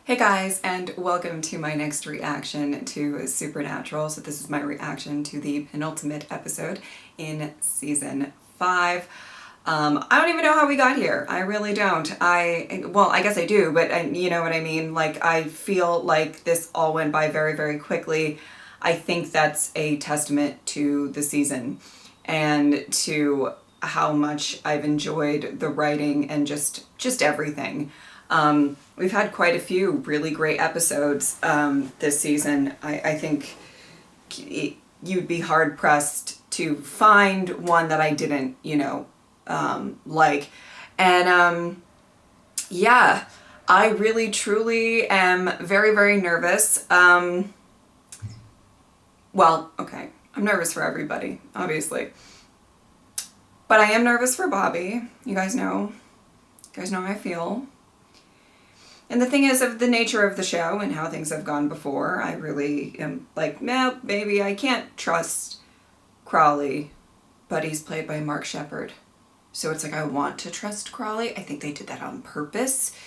Hey guys, and welcome to my next reaction to Supernatural. So this is my reaction to the penultimate episode in season 5. I don't even know how we got here. I really don't. Well, I guess I do, but you know what I mean? Like, I feel like this all went by very, very quickly. I think that's a testament to the season and to how much I've enjoyed the writing and just everything. We've had quite a few really great episodes this season. I think you'd be hard pressed to find one that I didn't, like. And yeah, I really truly am very, very nervous. Well, okay, I'm nervous for everybody, obviously. But I am nervous for Bobby. You guys know how I feel. And the thing is, of the nature of the show and how things have gone before, I really am like, nah, baby, I can't trust Crawley, but he's played by Mark Sheppard. So it's like, I want to trust Crawley. I think they did that on purpose,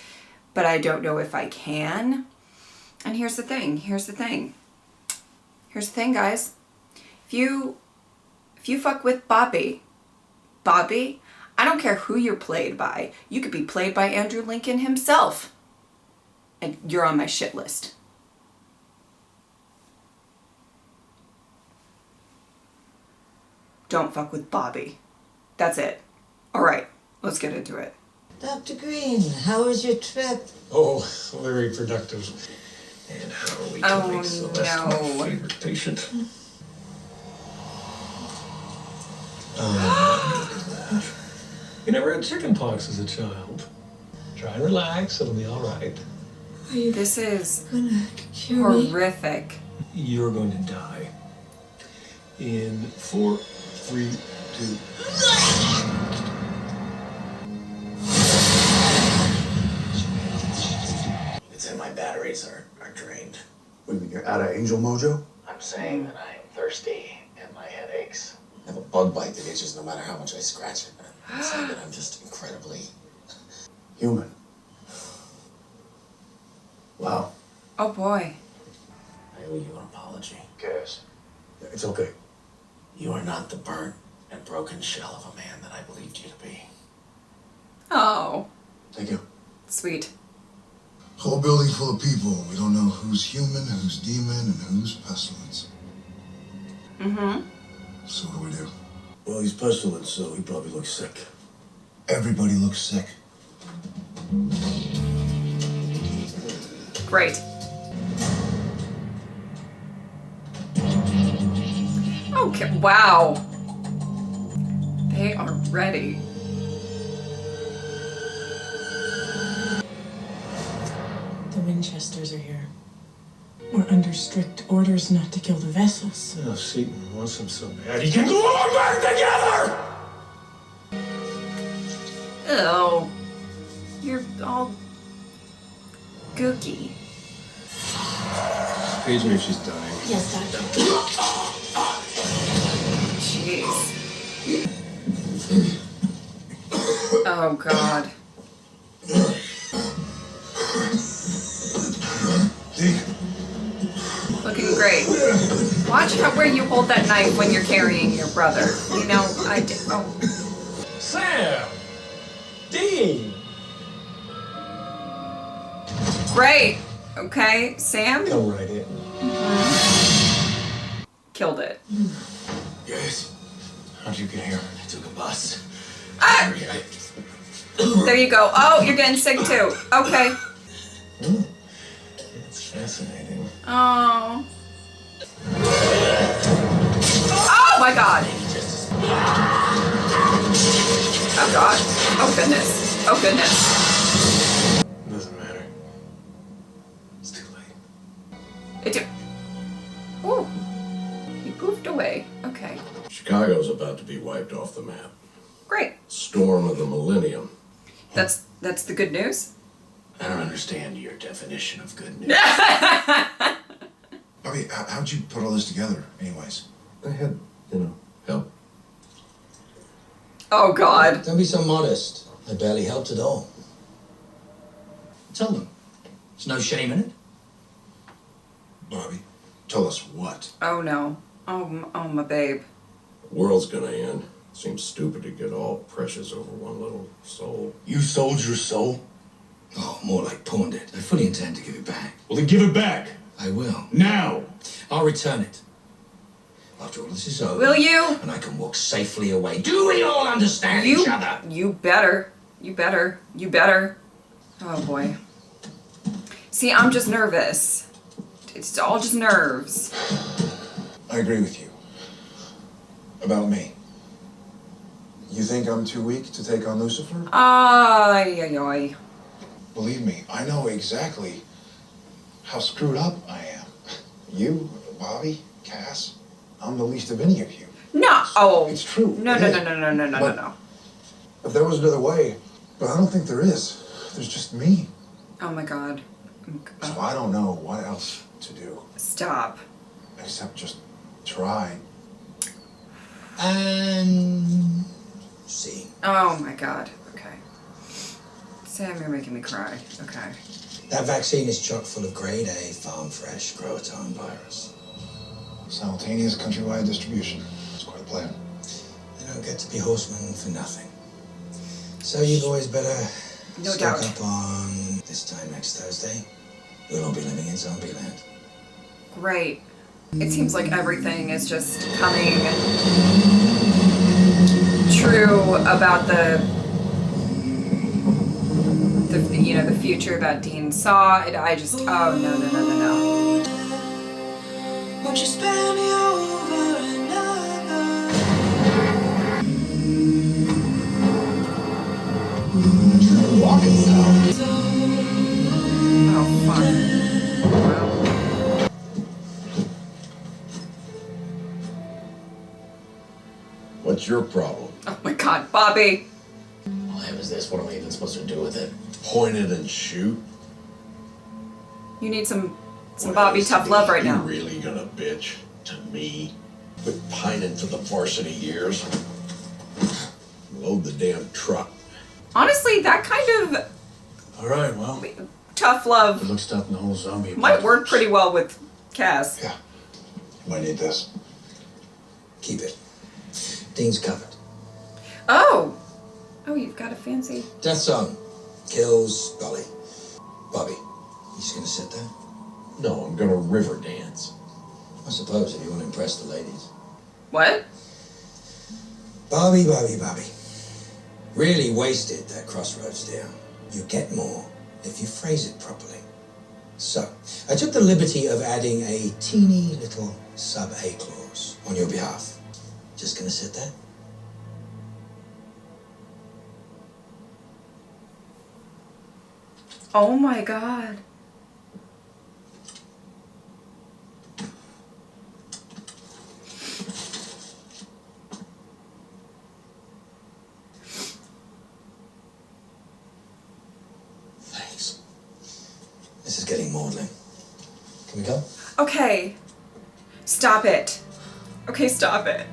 but I don't know if I can. And here's the thing, guys. If you fuck with Bobby, I don't care who you're played by. You could be played by Andrew Lincoln himself, and you're on my shit list. Don't fuck with Bobby. That's it. All right, let's get into it. Dr. Green, how was your trip? Oh, very productive. And how are we doing? Celeste, my favorite patient. You never had chickenpox as a child. Try and relax, it'll be all right. This is Gonna cure me? horrific. You're going to die. In 4, 3, 2. It's in my batteries are drained. What do you mean, you're out of angel mojo? I'm saying that I'm thirsty and my head aches. I have a bug bite that itches no matter how much I scratch it. I'm saying that I'm just incredibly Human. Wow. Oh boy. I owe you an apology. Cass. It's okay. You are not the burnt and broken shell of a man that I believed you to be. Oh, Thank you. sweet. Whole building full of people. We don't know who's human, who's demon, and who's pestilence. Mm-hmm. So what do we do? Well, he's pestilence, so he probably looks sick. Everybody looks sick. Great. Okay, wow. They are ready. The Winchesters are here. We're under strict orders not to kill the vessels. Oh, Seton wants them so bad. He can glue them back together! Ew. You're all gooky. Page me if she's dying. Yes, Doctor. Jeez. Oh, God. Looking great. Watch where you hold that knife when you're carrying your brother. You know, I did. Oh. Sam! Dean! Great. Okay, Sam Come right in. killed it. Yes. How'd you get here? I took a bus. Ah! There you go. Oh, you're getting sick too. Okay. It's fascinating. Oh. Oh my God. Oh God. Oh goodness. Oh goodness. Doesn't matter. It's too late. It do. Ooh. He poofed away. Okay. Chicago's about to be wiped off the map. Great. Storm of the millennium. That's the good news. I don't understand your definition of good news. Bobby, how'd you put all this together, anyways? I had, help. Oh God. Don't be so modest. I barely helped at all. Tell them. There's no shame in it. Bobby, tell us what. Oh no. Oh my babe. The world's gonna end. Seems stupid to get all precious over one little soul. You sold your soul? Oh, more like pawned it. I fully intend to give it back. Well, then give it back. I will. Now. I'll return it. After all this is over. Will you? And I can walk safely away. Do we all understand each other? You better. You better. You better. Oh boy. See, I'm just nervous. It's all just nerves. I agree with you. About me. You think I'm too weak to take on Lucifer? Ay, ay, ay. Believe me, I know exactly how screwed up I am. You, Bobby, Cass, I'm the least of any of you. No. Oh. It's true. No, It no, is. no, no, no, no, no, But no. if there was another way, but I don't think there is. There's just me. Oh my god. So I don't know what else to do Stop. except just try. And see. Oh my god. Okay. Sam, you're making me cry. Okay. That vaccine is chock full of grade A, farm fresh, grow-at-home virus. Simultaneous countrywide distribution. It's quite a plan. You don't get to be horsemen for nothing. So you boys better No stock doubt. up on this time next Thursday. We'll all be living in Zombieland. Great. It seems like everything is just coming true about the you know, the future that Dean saw. I just, oh no, no, no, no, no. Won't you spare me over another? Oh fuck. Wow. What's your problem? Oh my god, Bobby. All I have is this. What am I even supposed to do with it? Point it and shoot? You need some What Bobby else tough me? love right You now. really gonna bitch to me? Quit pining for the varsity years. Load the damn truck. Honestly, that kind of All right, well, tough love it looks tough in the whole zombie. might work pretty well with Cass. Yeah. You might need this. Keep it. Dean's covered. Oh! Oh, you've got a fancy... Death Zone. Kills Golly. Bobby, you just gonna sit there? No, I'm gonna river dance. I suppose if you want to impress the ladies. What? Bobby. Really wasted that crossroads deal. You get more if you phrase it properly. So, I took the liberty of adding a teeny little sub-A clause on your behalf. Just gonna sit there? Oh my god. Thanks. This is getting maudlin. Can we go? Okay. Stop it. Okay, stop it.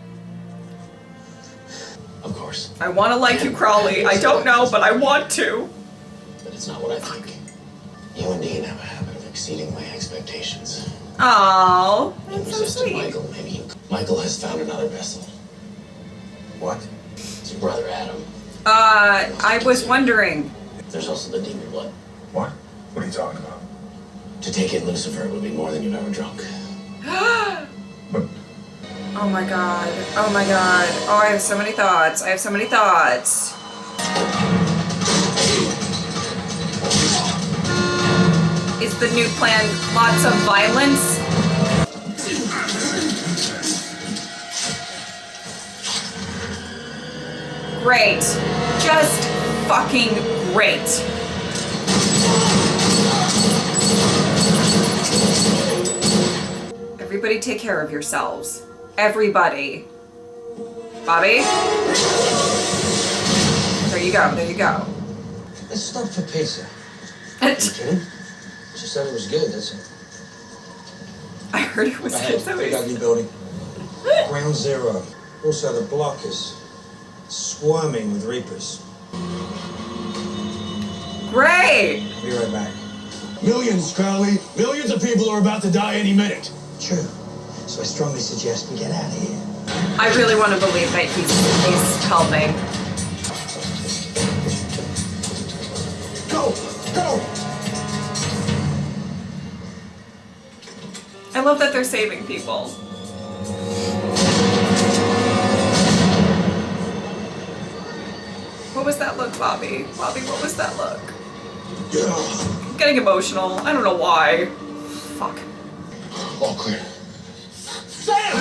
Of course. I want to like you, Crowley. I don't know, but I want to. But it's not what I think. You and Dean have a habit of exceeding my expectations. Aww, You that's so resisted sweet. Michael. Maybe Michael has found another vessel. What? It's your brother Adam. I was wondering. There's also the demon blood. What? What are you talking about? To take in Lucifer would be more than you've ever drunk. But Oh my god. Oh my god. Oh, I have so many thoughts. I have so many thoughts. Is the new plan lots of violence? Great. Just fucking great. Everybody take care of yourselves. Everybody. Bobby? There you go, there you go. Let's stop for pizza. I Kidding? She said it was good, that's it. heard it was Ahead, big ugly building. Ground zero. Also, the block is swarming with reapers. Great! Be right back. Millions, Crowley. Millions of people are about to die any minute. True. So I strongly suggest we get out of here. I really want to believe that he's helping. Go! Go! I love that they're saving people. What was that look, Bobby? Bobby, what was that look? I'm getting emotional. I don't know why. Fuck. All clear. Sam!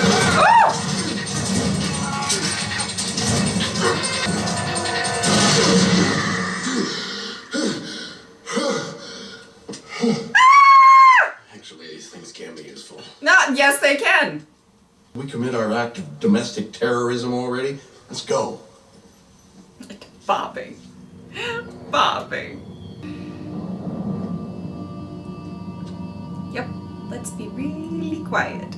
Ah! Actually, these things can be useful. Yes, they can. We commit our act of domestic terrorism already? Let's go. Bobby. Bobby. Yep, let's be really quiet.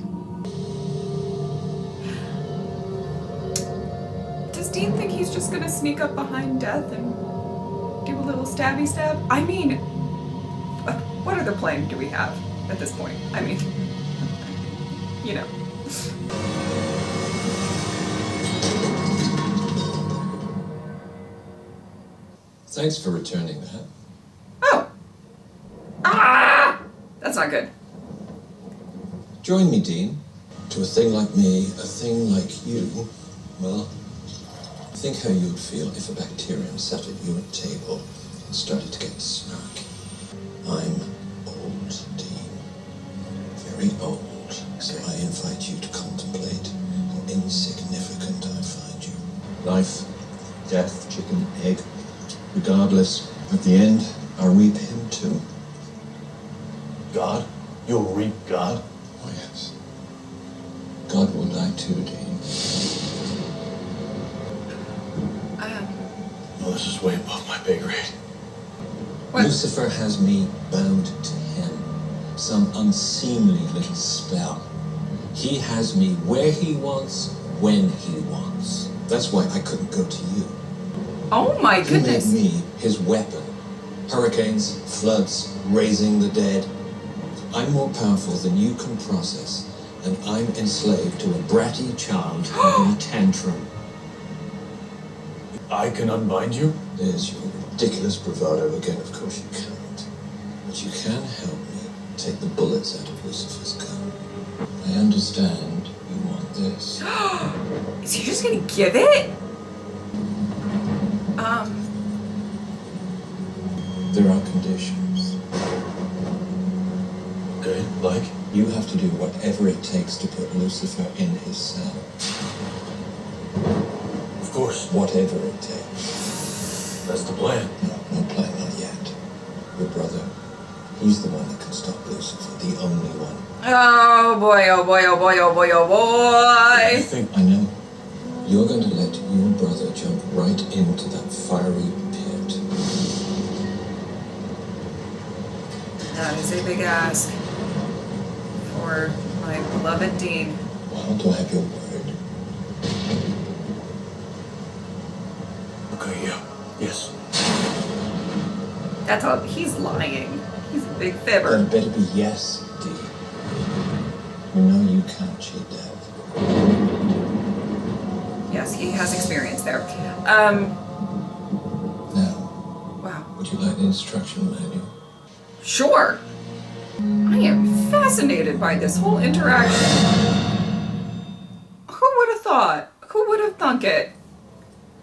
Does Dean think he's just gonna sneak up behind Death and do a little stabby stab? I mean, what other plan do we have at this point? I mean, you know. Thanks for returning that. Oh! Ah! That's not good. Join me, Dean. To a thing like me, a thing like you, well, think how you'd feel if a bacterium sat at your table and started to get snarky. I'm old, Dean. Very old. So I invite you to contemplate how insignificant I find you. Life, death, chicken, egg. Regardless, at the end, I'll reap him too. God? You'll reap God? Oh, yes. God will die too, Dean. No, this is way above my pay grade. What? Lucifer has me bound to him. Some unseemly little spell. He has me where he wants, when he wants. That's why I couldn't go to you. Oh my He made goodness. me his weapon. Hurricanes, floods, raising the dead. I'm more powerful than you can process, and I'm enslaved to a bratty child having a tantrum. I can unbind you? There's your ridiculous bravado again. Of course you can't. But you can help me take the bullets out of Lucifer's gun. I understand you want this. Is he just gonna give it? There are conditions. Okay, like? You have to do whatever it takes to put Lucifer in his cell. Of course. Whatever it takes. That's the plan. No plan, not yet. Your brother, he's the one that can stop Lucifer, the only one. Oh boy, oh boy, oh boy, oh boy, oh I boy. think I know. You're going to let your brother jump right into that fiery pit. That is a big ask for my beloved Dean. Well, do I have your word? Okay, yeah. Yes. That's all. He's lying. He's a big Then fibber. it better be yes, Dee. You know you can't cheat death. Yes, he has experience there. Now, Wow. would you like the instruction manual? Sure. I am fascinated by this whole interaction. Who would have thought? Who would have thunk it?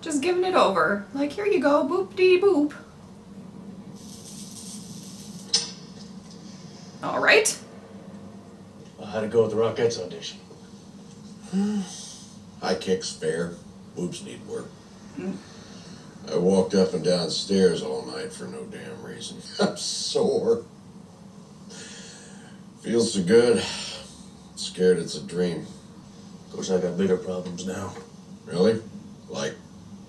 Just giving it over. Like, here you go, boop dee boop. All right. How'd it go with the Rockettes audition? High kicks fair. Boobs need work. I walked up and down stairs all night for no damn reason. I'm sore. Feels so good. Scared it's a dream. Of course, I got bigger problems now. Really? Like,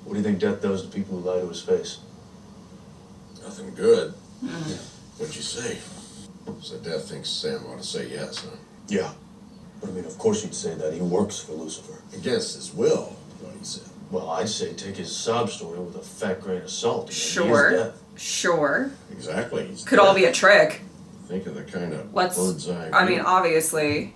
What do you think Death does to people who lie to his face? nothing good. What'd you say? So Death thinks Sam ought to say yes, huh? Yeah. But I mean, of course he'd say that. He works for Lucifer. Against his will, is what he said. Well, I'd say take his sob story with a fat grain of salt. You know, he is Sure. Death. Sure. Exactly. He's Could all be a trick. Think of the kind of Let's, bird's eye I mean, view. obviously,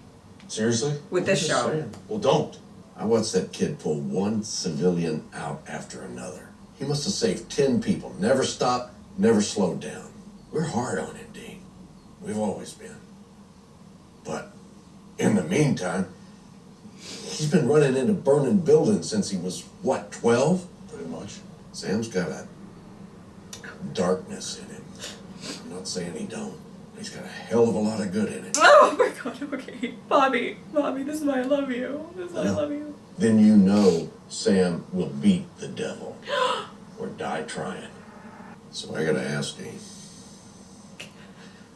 Seriously? with this I'm just show. saying. Well, don't. I watched that kid pull one civilian out after another. He must have saved 10 people. Never stopped, never slowed down. We're hard on him, Dean. We've always been. But in the meantime, he's been running into burning buildings since he was, what, 12? Pretty much. Sam's got a darkness in him. I'm not saying he don't. He's got a hell of a lot of good in it. Oh my god, okay. Bobby, this is why I love you. This is why I love you. Then you know Sam will beat the devil. Or die trying. So I gotta ask you,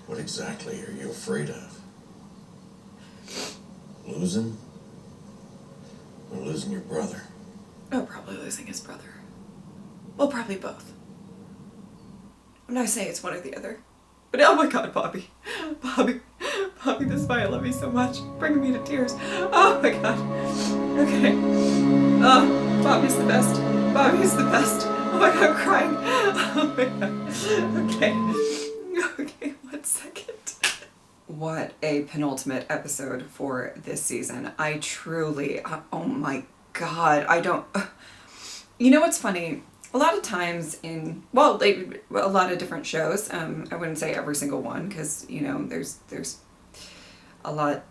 what exactly are you afraid of? Losing? Or losing your brother? Oh, probably losing his brother. Well, probably both. I'm not saying it's one or the other. But oh my god, Bobby, this is why I love you so much. Bringing me to tears. Oh my god. Okay. Oh, Bobby's the best. Bobby's the best. Oh my god, I'm crying. Oh my god. Okay. Okay, 1 second. What a penultimate episode for this season. I truly, oh my god, I don't, you know what's funny? A lot of times in, well, a lot of different shows, I wouldn't say every single one, because, you know, there's a lot,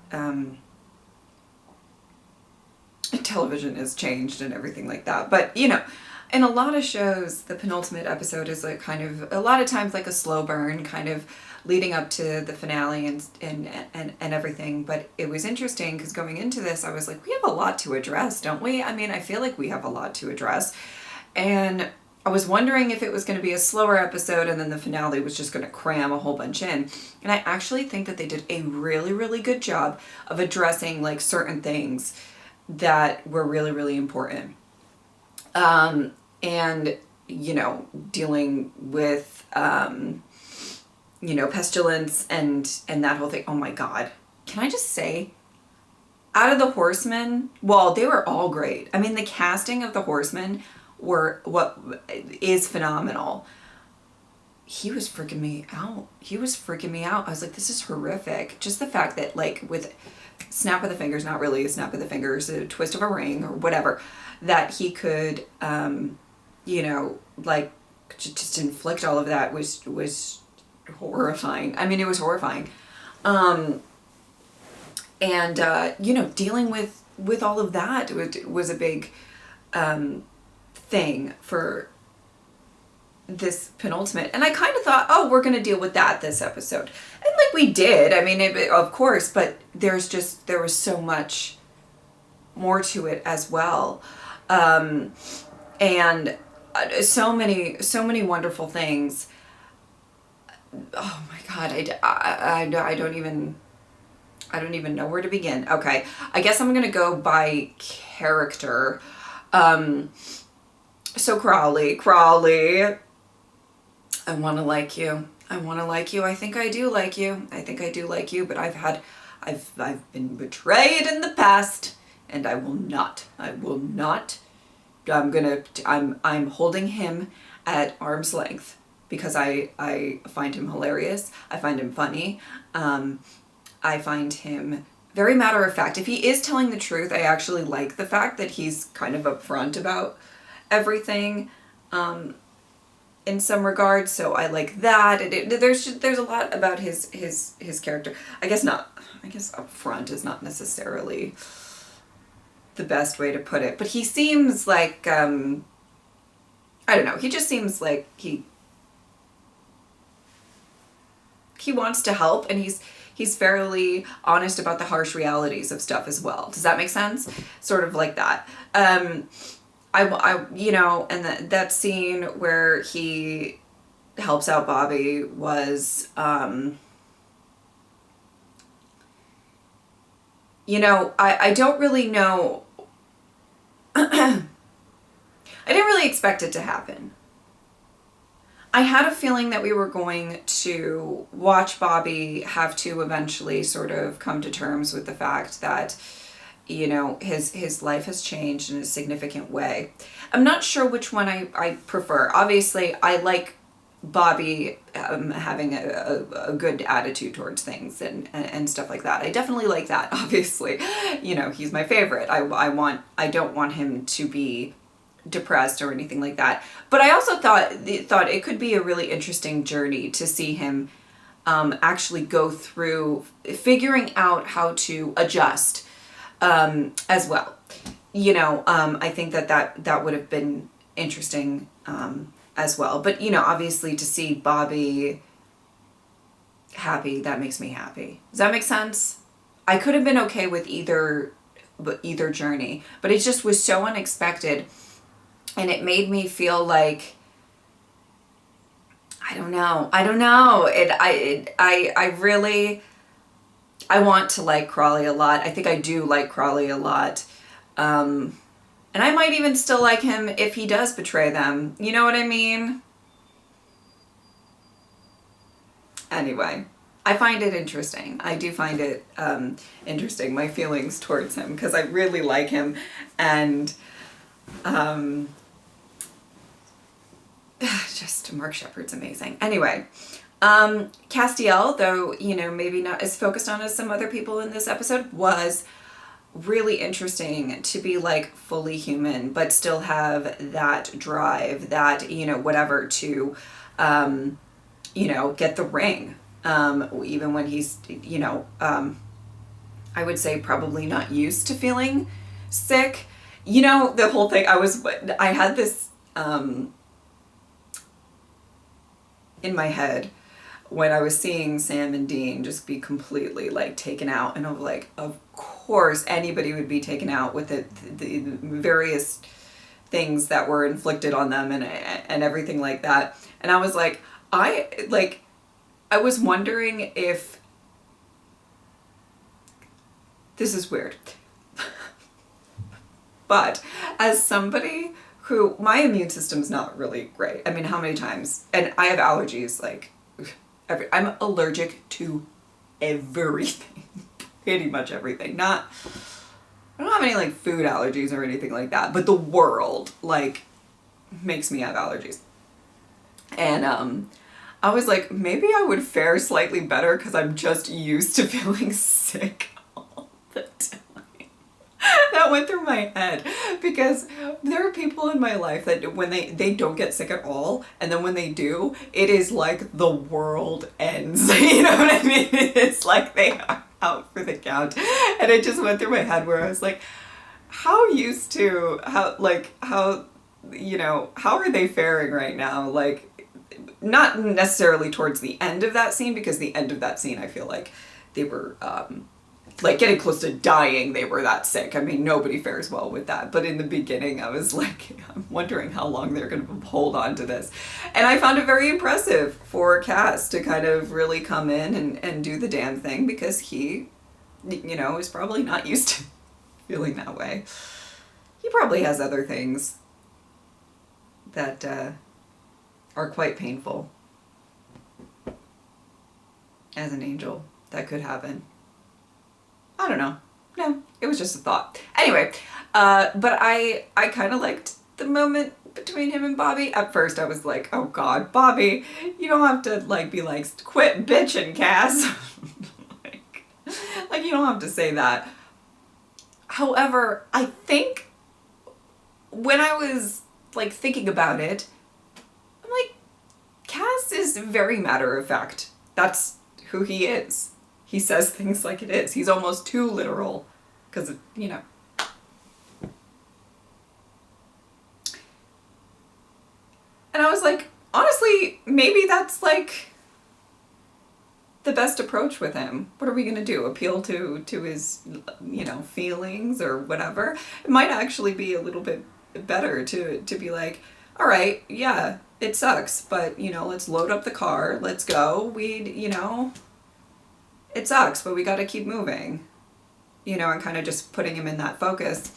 television has changed and everything like that, but, you know, in a lot of shows, the penultimate episode is like kind of, a lot of times like a slow burn, kind of leading up to the finale and everything. But it was interesting because going into this, I was like, we have a lot to address, don't we? I mean, I feel like we have a lot to address. And I was wondering if it was going to be a slower episode and then the finale was just going to cram a whole bunch in. And I actually think that they did a really, really good job of addressing like certain things that were really, really important. And, you know, dealing with, you know, pestilence and that whole thing. Oh my God. Can I just say, out of the Horsemen, well, they were all great. I mean, the casting of the Horsemen were what is phenomenal. He was freaking me out. I was like, this is horrific. Just the fact that, like, with snap of the fingers, not really a snap of the fingers, a twist of a ring or whatever, that he could, you know, like, just inflict all of that was horrifying. I mean, it was horrifying. And, you know, dealing with all of that was a big thing for this penultimate. And I kind of thought, oh, we're going to deal with that this episode. And like we did, I mean, of course, but there was so much more to it as well. And so many wonderful things. Oh my God, I don't even know where to begin. Okay, I guess I'm gonna go by character. So Crowley, I want to like you. I think I do like you, but I've been betrayed in the past, and I will not. I'm holding him at arm's length because I find him hilarious. I find him funny. I find him very matter of fact. If he is telling the truth, I actually like the fact that he's kind of upfront about everything in some regards. So I like that. There's a lot about his character. I guess upfront is not necessarily the best way to put it, but he seems like I don't know. He just seems like he wants to help, and he's fairly honest about the harsh realities of stuff as well. Does that make sense? Sort of like that. I you know, and that scene where he helps out Bobby was, you know, I don't really know. I didn't really expect it to happen. I had a feeling that we were going to watch Bobby have to eventually sort of come to terms with the fact that, you know, his life has changed in a significant way. I'm not sure which one I prefer. Obviously, I like Bobby having a good attitude towards things and stuff like that. I definitely like that, obviously. You know, he's my favorite. I don't want him to be depressed or anything like that. But I also thought it could be a really interesting journey to see him actually go through figuring out how to adjust as well. You know, I think that would have been interesting as well. But, you know, obviously to see Bobby happy, that makes me happy. Does that make sense? I could have been okay with either journey, but it just was so unexpected, and it made me feel like, I don't know. I want to like Crawley a lot. I think I do like Crawley a lot. And I might even still like him if he does betray them. You know what I mean? Anyway, I find it interesting. I do find it interesting, my feelings towards him, because I really like him. And just Mark Sheppard's amazing. Anyway, Castiel, though, you know, maybe not as focused on as some other people in this episode, was really interesting to be like fully human, but still have that drive, that, you know, whatever, to, you know, get the ring. Even when he's, you know, I would say probably not used to feeling sick. You know, the whole thing, I had this, in my head when I was seeing Sam and Dean just be completely like taken out, and I'm like, of course anybody would be taken out with the various things that were inflicted on them and everything like that. And I was like, I was wondering if, this is weird, but as somebody who, my immune system's not really great. I mean, how many times, and I have allergies, like, I'm allergic to everything, pretty much everything. I don't have any like food allergies or anything like that, but the world like makes me have allergies. And I was like, maybe I would fare slightly better because I'm just used to feeling sick all the time. That went through my head, because there are people in my life that when they don't get sick at all, and then when they do, it is like the world ends. You know what I mean? It's like they are out for the count. And it just went through my head where I was like, how you know, how are they faring right now? Like, not necessarily towards the end of that scene, because the end of that scene, I feel like they were like getting close to dying. They were that sick. I mean, nobody fares well with that. But in the beginning, I was like, I'm wondering how long they're going to hold on to this. And I found it very impressive for Cass to kind of really come in and do the damn thing, because he, you know, is probably not used to feeling that way. He probably has other things that are quite painful. As an angel, that could happen. I don't know. No, it was just a thought. Anyway, but I kind of liked the moment between him and Bobby. At first I was like, oh God, Bobby, you don't have to like be like, quit bitching, Cass. like you don't have to say that. However, I think when I was like thinking about it, I'm like, Cass is very matter of fact. That's who he is. He says things like it is. He's almost too literal because, you know. And I was like, honestly, maybe that's like the best approach with him. What are we going to do? Appeal to his, you know, feelings or whatever? It might actually be a little bit better to be like, all right, yeah, it sucks, but, you know, let's load up the car. Let's go. You know, it sucks, but we got to keep moving, you know, and kind of just putting him in that focus.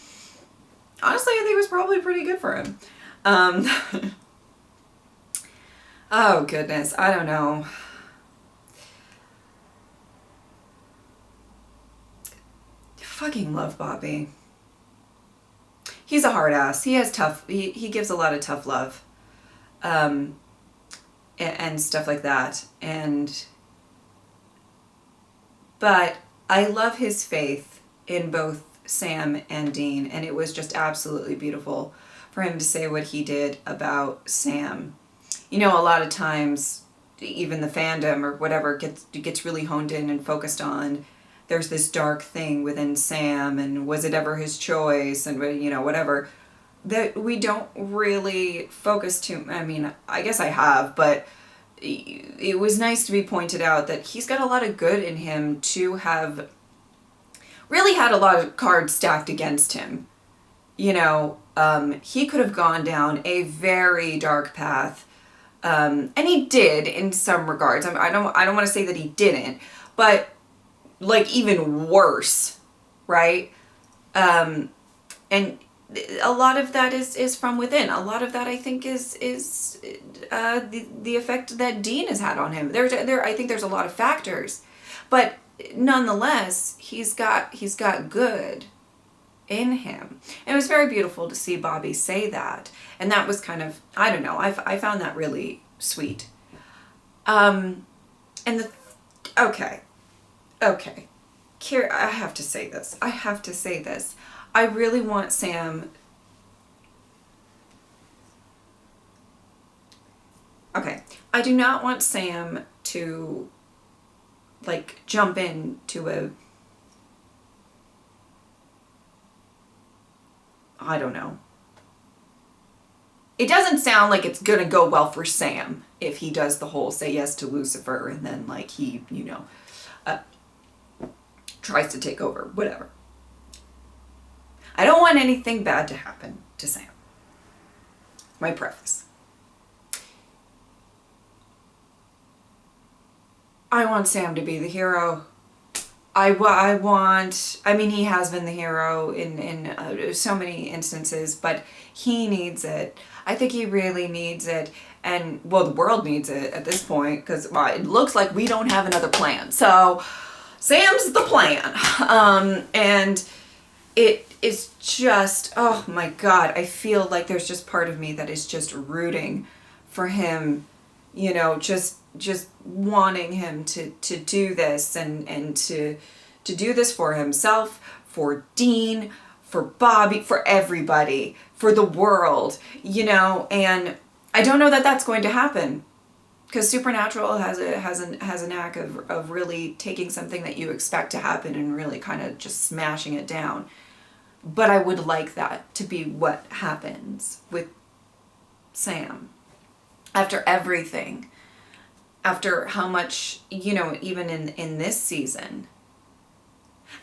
Honestly, I think it was probably pretty good for him. Oh, goodness. I don't know. Fucking love Bobby. He's a hard ass. He has tough, he gives a lot of tough love. and stuff like that. But I love his faith in both Sam and Dean, and it was just absolutely beautiful for him to say what he did about Sam. You know, a lot of times, even the fandom or whatever gets really honed in and focused on, there's this dark thing within Sam, and was it ever his choice, and, you know, whatever. That we don't really focus too, I mean, I guess I have, but it was nice to be pointed out that he's got a lot of good in him to have really had a lot of cards stacked against him. You know, he could have gone down a very dark path, and he did in some regards. I don't want to say that he didn't, but like even worse, right? And a lot of that is from within. A lot of that, I think, is the effect that Dean has had on him. I think there's a lot of factors, but nonetheless, he's got good in him. And it was very beautiful to see Bobby say that, and that was kind of, I don't know, I found that really sweet. Okay, Kira, I have to say this. I really want Sam. Okay, I do not want Sam to, like, jump into a, I don't know. It doesn't sound like it's gonna go well for Sam if he does the whole say yes to Lucifer and then, like, he, you know, tries to take over, whatever. I don't want anything bad to happen to Sam. My preface. I want Sam to be the hero. I mean, he has been the hero in so many instances, but he needs it. I think he really needs it. And, well, the world needs it at this point, because it looks like we don't have another plan. So, Sam's the plan. And it is just, oh my God, I feel like there's just part of me that is just rooting for him, you know, just wanting him to do this and to do this for himself, for Dean, for Bobby, for everybody, for the world, you know. And I don't know that that's going to happen, because Supernatural has a knack of really taking something that you expect to happen and really kind of just smashing it down. But I would like that to be what happens with Sam after everything. After how much, you know, even in this season.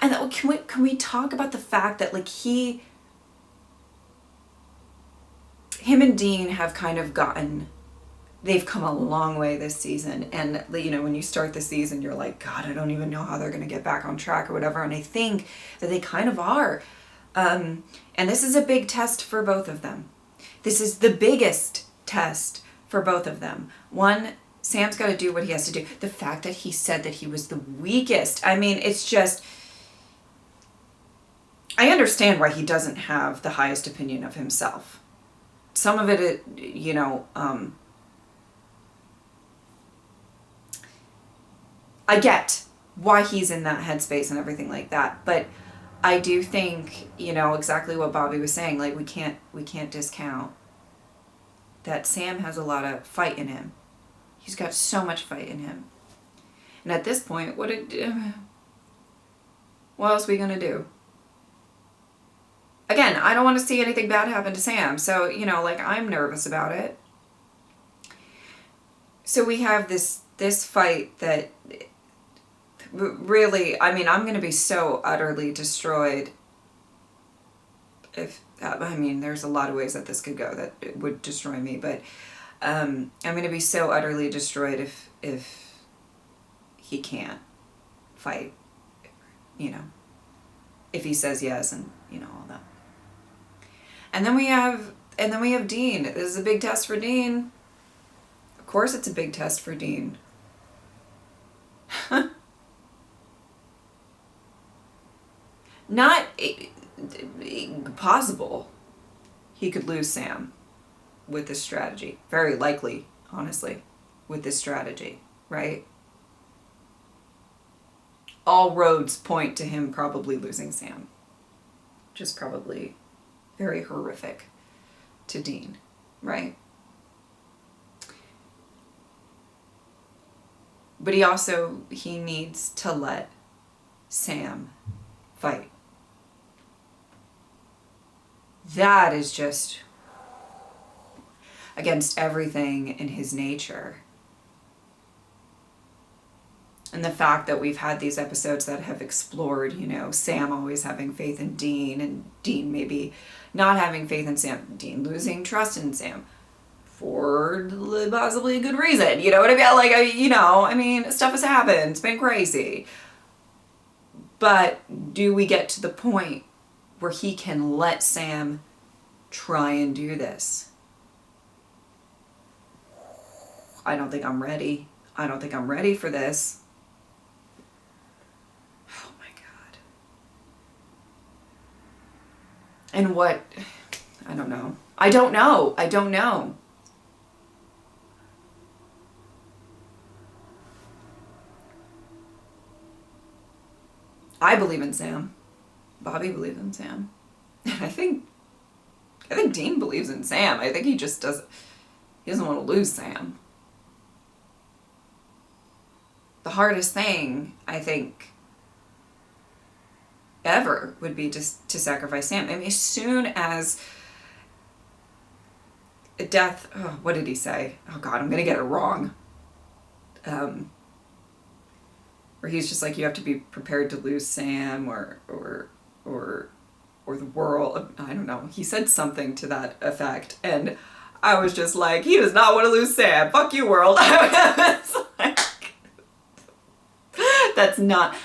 And can we talk about the fact that, like, him and Dean have kind of they've come a long way this season. And, you know, when you start the season, you're like, God, I don't even know how they're going to get back on track or whatever. And I think that they kind of are. And this is a big test for both of them. This is the biggest test for both of them. One, Sam's got to do what he has to do. The fact that he said that he was the weakest, I mean, it's just, I understand why he doesn't have the highest opinion of himself. Some of it, you know, I get why he's in that headspace and everything like that, but I do think, you know, exactly what Bobby was saying, like, we can't discount that Sam has a lot of fight in him. He's got so much fight in him. And at this point, what else are we gonna do? Again, I don't want to see anything bad happen to Sam, so, you know, like, I'm nervous about it. So we have this fight that really, I mean, I'm gonna be so utterly destroyed if, I mean, there's a lot of ways that this could go that it would destroy me, but I'm going to be so utterly destroyed if he can't fight, you know, if he says yes and, you know, all that. And then we have Dean. This is a big test for Dean. Of course it's a big test for Dean. Not possible he could lose Sam with this strategy. Very likely, honestly. with this strategy, right? All roads point to him probably losing Sam. Which is probably very horrific to Dean, right? But he needs to let Sam fight. That is just against everything in his nature. And the fact that we've had these episodes that have explored, Sam always having faith in Dean and Dean maybe not having faith in Sam, Dean losing trust in Sam for possibly a good reason. You know what I mean? Stuff has happened. It's been crazy. But do we get to the point where he can let Sam try and do this? I don't think I'm ready. I don't think I'm ready for this. Oh my God. And what? I don't know. I don't know. I believe in Sam. Bobby believes in Sam. And I think Dean believes in Sam. I think he doesn't want to lose Sam. The hardest thing, I think, ever would be just to sacrifice Sam. I mean, as soon as death, what did he say? Oh God, I'm going to get it wrong. Where he's just like, you have to be prepared to lose Sam or the world. I don't know. He said something to that effect. And I was just like, he does not want to lose Sam. Fuck you, world. That's not,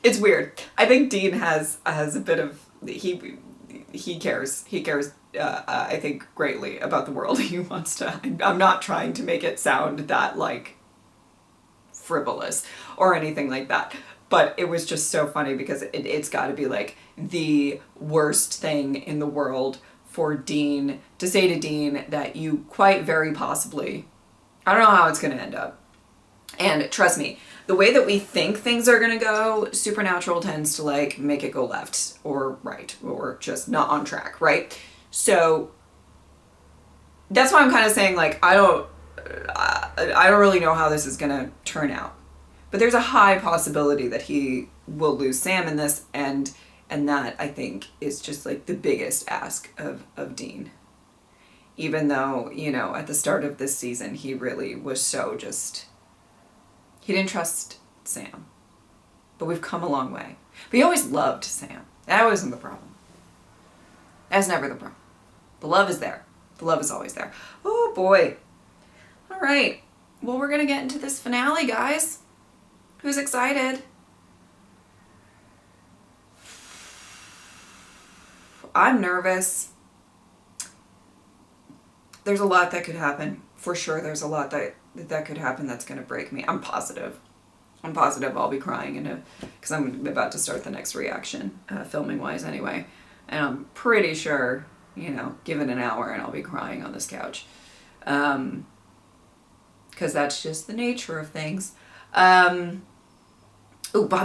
it's weird. I think Dean has a bit of, he cares, I think, greatly about the world. He wants to, I'm not trying to make it sound that, like, frivolous or anything like that. But it was just so funny because it's got to be, like, the worst thing in the world for Dean to say to Dean that you quite very possibly, I don't know how it's going to end up. And trust me, the way that we think things are going to go, Supernatural tends to, like, make it go left or right or just not on track, right? So that's why I'm kind of saying, like, I don't really know how this is going to turn out. But there's a high possibility that he will lose Sam in this, and that, I think, is just, like, the biggest ask of Dean. Even though, at the start of this season, he really was so just... He didn't trust Sam. But we've come a long way. But he always loved Sam. That wasn't the problem. That's never the problem. The love is there. The love is always there. Oh, boy. All right. Well, we're going to get into this finale, guys. Who's excited? I'm nervous. There's a lot that could happen. For sure, there's a lot that could happen that's going to break me. I'm positive I'll be crying because I'm about to start the next reaction, filming-wise anyway. And I'm pretty sure, give it an hour and I'll be crying on this couch. Because that's just the nature of things. Bobby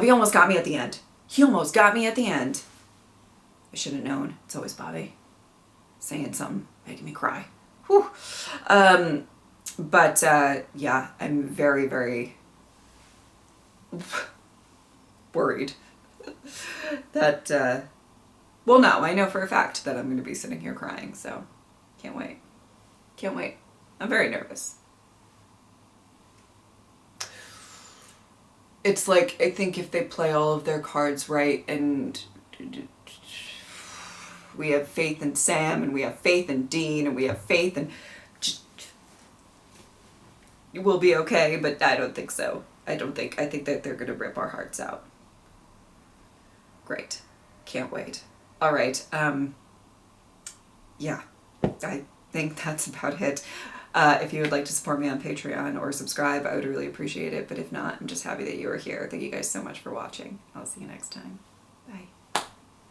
almost got me at the end. He almost got me at the end. I should have known. It's always Bobby saying something, making me cry. Whew. But yeah, I'm very, very worried that, well, no, I know for a fact that I'm going to be sitting here crying, so can't wait. Can't wait. I'm very nervous. It's like, I think if they play all of their cards right and we have faith in Sam and we have faith in Dean and we have faith in... We'll be okay, but I don't think so. I think that they're going to rip our hearts out. Great. Can't wait. All right. Yeah, I think that's about it. If you would like to support me on Patreon or subscribe, I would really appreciate it. But if not, I'm just happy that you are here. Thank you guys so much for watching. I'll see you next time.